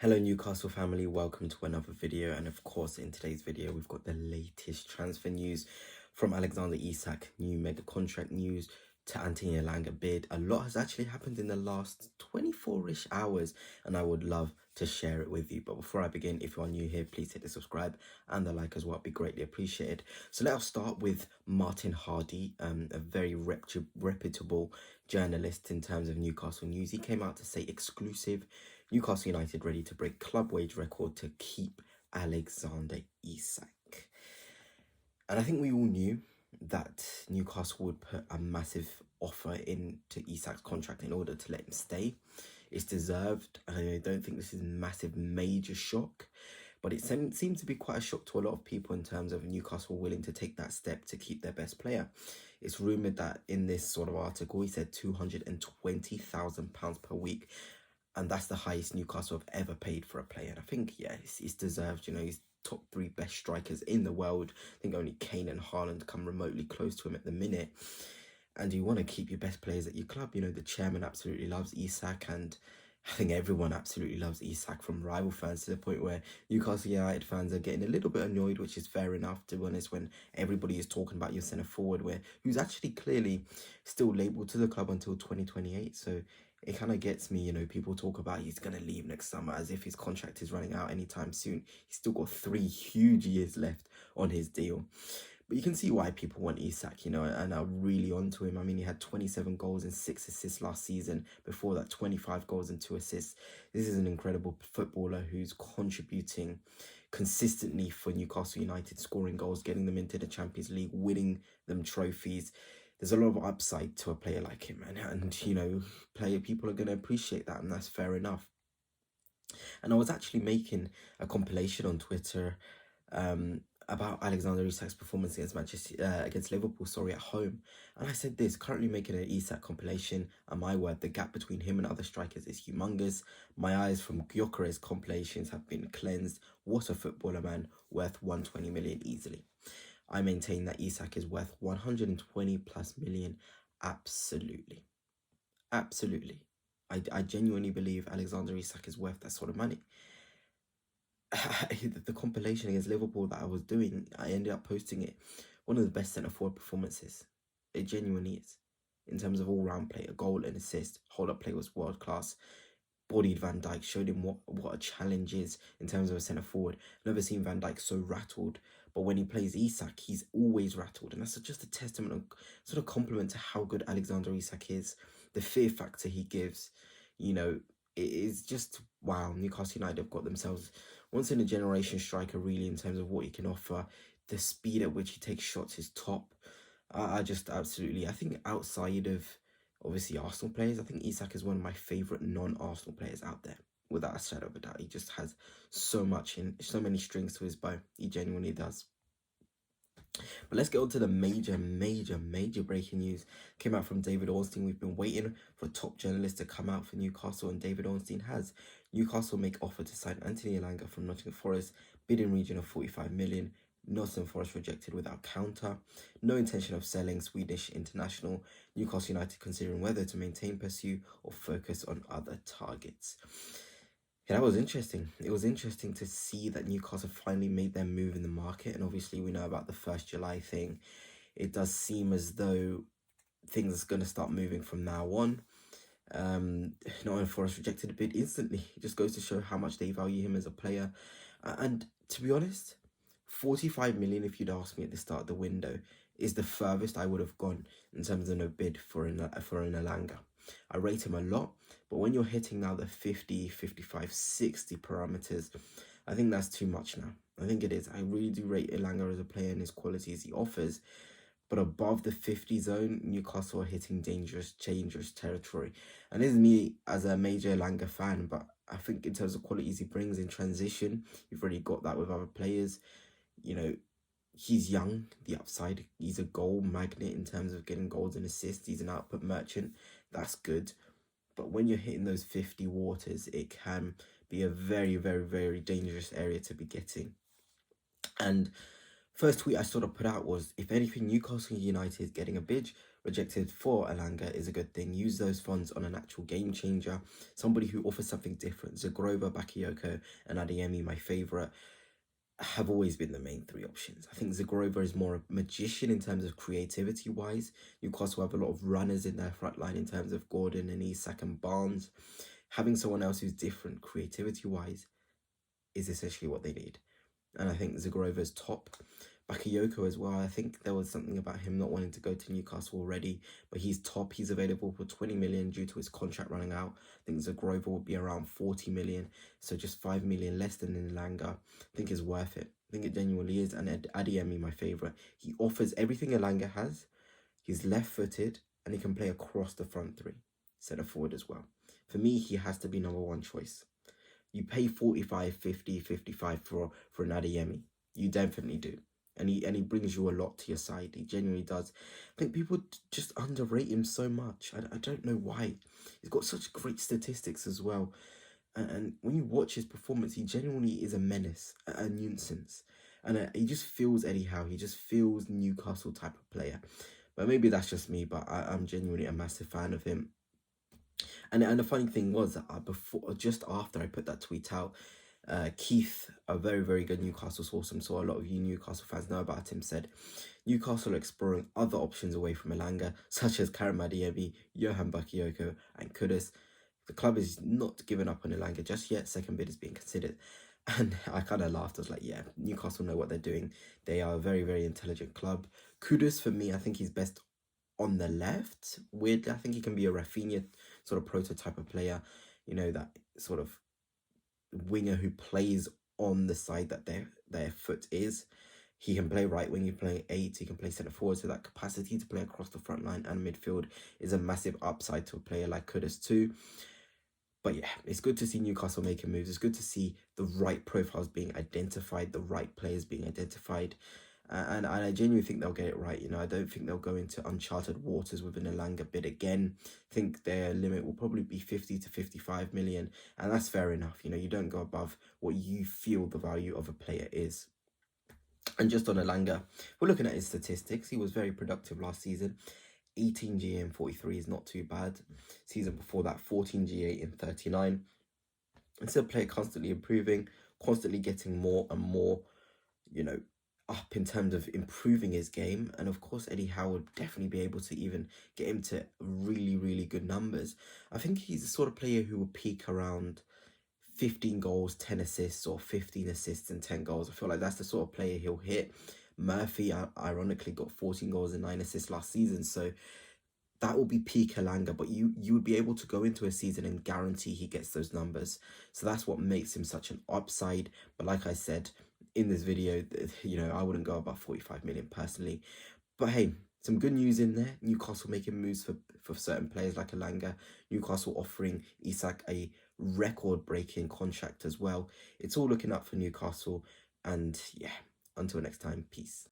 Hello Newcastle family, welcome to another video, and of course in today's video we've got the latest transfer news from Alexander Isak, new mega contract news to Anthony Elanga bid. A lot has actually happened in the last 24-ish hours and I would love to share it with you. But before I begin, if you are new here, please hit the subscribe and the like as well, it'd be greatly appreciated. So let us start with Martin Hardy, a very reputable journalist in terms of Newcastle news. He came out to say exclusive: Newcastle United ready to break club wage record to keep Alexander Isak. And I think we all knew that Newcastle would put a massive offer into Isak's contract in order to let him stay. It's deserved, and I don't think this is a massive, major shock, but it seemed to be quite a shock to a lot of people in terms of Newcastle willing to take that step to keep their best player. It's rumoured that in this sort of article, he said £220,000 per week, and that's the highest Newcastle have ever paid for a player. And I think, yeah, it's deserved. You know, he's top 3 best strikers in the world. I think only Kane and Haaland come remotely close to him at the minute. And you want to keep your best players at your club. You know, the chairman absolutely loves Isak, and I think everyone absolutely loves Isak, from rival fans to the point where Newcastle United fans are getting a little bit annoyed, which is fair enough, to be honest, when everybody is talking about your centre forward, who's actually clearly still labelled to the club until 2028. So it kind of gets me, you know, people talk about he's going to leave next summer as if his contract is running out anytime soon. He's still got 3 huge years left on his deal. But you can see why people want Isak, you know, and are really onto him. I mean, he had 27 goals and 6 assists last season. Before that, 25 goals and 2 assists. This is an incredible footballer who's contributing consistently for Newcastle United, scoring goals, getting them into the Champions League, winning them trophies. There's a lot of upside to a player like him, and you know, people are going to appreciate that, and that's fair enough. And I was actually making a compilation on Twitter about Alexander Isak's performance against Liverpool, at home. And I said this: currently making an Isak compilation, and my word, the gap between him and other strikers is humongous. My eyes from Gyökeres compilations have been cleansed. What a footballer, man, worth 120 million easily. I maintain that Isak is worth 120 plus million. Absolutely. Absolutely. I genuinely believe Alexander Isak is worth that sort of money. The compilation against Liverpool that I was doing, I ended up posting it. One of the best centre-forward performances. It genuinely is. In terms of all-round play, a goal, an assist, hold-up play was world-class. Bodied Van Dijk, showed him what a challenge is in terms of a centre-forward. Never seen Van Dijk so rattled. But when he plays Isak, he's always rattled. And that's just a testament, and sort of compliment to how good Alexander Isak is. The fear factor he gives, you know, it is just, wow. Newcastle United have got themselves once in a generation striker, really, in terms of what he can offer. The speed at which he takes shots is top. I just absolutely, I think outside of obviously Arsenal players, I think Isak is one of my favourite non-Arsenal players out there, without a shadow of a doubt. He just has so many strings to his bow. He genuinely does. But let's get on to the major breaking news. Came out from David Ornstein. We've been waiting for a top journalist to come out for Newcastle, and David Ornstein has. Newcastle make offer to sign Anthony Elanga from Nottingham Forest, bid in region of 45 million. Nottingham Forest rejected without counter. No intention of selling Swedish international. Newcastle United considering whether to maintain, pursue, or focus on other targets. Yeah, that was interesting. It was interesting to see that Newcastle finally made their move in the market. And obviously we know about the 1st July thing. It does seem as though things are going to start moving from now on. Nottingham Forest rejected a bid instantly. It just goes to show how much they value him as a player. And to be honest, 45 million, if you'd asked me at the start of the window, is the furthest I would have gone in terms of no bid for an Elanga. I rate him a lot, but when you're hitting now the 50, 55, 60 parameters, I think that's too much now. I think it is. I really do rate Elanga as a player and his qualities he offers. But above the 50 zone, Newcastle are hitting dangerous territory. And this is me as a major Elanga fan, but I think in terms of qualities he brings in transition, you've already got that with other players. You know, he's young, the upside. He's a goal magnet in terms of getting goals and assists. He's an output merchant. That's good. But when you're hitting those 50 waters, it can be a very dangerous area to be getting. And first tweet I sort of put out was, if anything, Newcastle United getting a bid rejected for Elanga is a good thing. Use those funds on an actual game changer, somebody who offers something different. Zagrova, Bakayoko, and Adeyemi, my favourite, have always been the main three options. I think Zagrova is more a magician in terms of creativity wise. Newcastle have a lot of runners in their front line in terms of Gordon and Isak and Barnes. Having someone else who's different creativity wise is essentially what they need. And I think Zagrova's top. Bakayoko as well. I think there was something about him not wanting to go to Newcastle already, but he's top. He's available for 20 million due to his contract running out. I think Zagrova will be around 40 million, so just 5 million less than Elanga. I think is worth it. I think it genuinely is. And Adeyemi, my favourite. He offers everything Elanga has. He's left-footed and he can play across the front three, centre forward as well. For me, he has to be number one choice. You pay 45, 50, 55 for an Adeyemi. You definitely do. And he brings you a lot to your side. He genuinely does. I think people just underrate him so much. I don't know why. He's got such great statistics as well. And when you watch his performance, he genuinely is a menace, a nuisance. And he just feels Eddie Howe. He just feels Newcastle type of player. But maybe that's just me, but I'm genuinely a massive fan of him. And the funny thing was that just after I put that tweet out, Keith, a very, very good Newcastle source, I'm sure a lot of you Newcastle fans know about him, said Newcastle are exploring other options away from Elanga, such as Karim Adeyemi, Johan Bakayoko, and Kudus. The club is not giving up on Elanga just yet. Second bid is being considered. And I kind of laughed. I was like, yeah, Newcastle know what they're doing. They are a very, very intelligent club. Kudus, for me, I think he's best on the left. Weirdly, I think he can be a Rafinha sort of prototype of player. You know, that sort of winger who plays on the side that their foot is. He can play right wing, he can play 8, he can play centre forward, so that capacity to play across the front line and midfield is a massive upside to a player like Kudus too. But yeah, it's good to see Newcastle making moves. It's good to see the right profiles being identified, the right players being identified. And I genuinely think they'll get it right. You know, I don't think they'll go into uncharted waters with an Elanga bid again. I think their limit will probably be 50 to 55 million. And that's fair enough. You know, you don't go above what you feel the value of a player is. And just on Elanga, we're looking at his statistics. He was very productive last season. 18 GA in 43 is not too bad. Season before that, 14 GA in 39. It's a player constantly improving, constantly getting more and more, you know, up in terms of improving his game. And of course, Eddie Howe would definitely be able to even get him to really, really good numbers. I think he's the sort of player who will peak around 15 goals, 10 assists, or 15 assists and 10 goals. I feel like that's the sort of player he'll hit. Murphy, ironically, got 14 goals and 9 assists last season. So that will be peak Elanga, but you would be able to go into a season and guarantee he gets those numbers. So that's what makes him such an upside. But like I said in this video, you know, I wouldn't go above 45 million personally. But hey, some good news in there. Newcastle making moves for certain players like Elanga. Newcastle offering Isak a record-breaking contract as well. It's all looking up for Newcastle. And yeah, until next time, peace.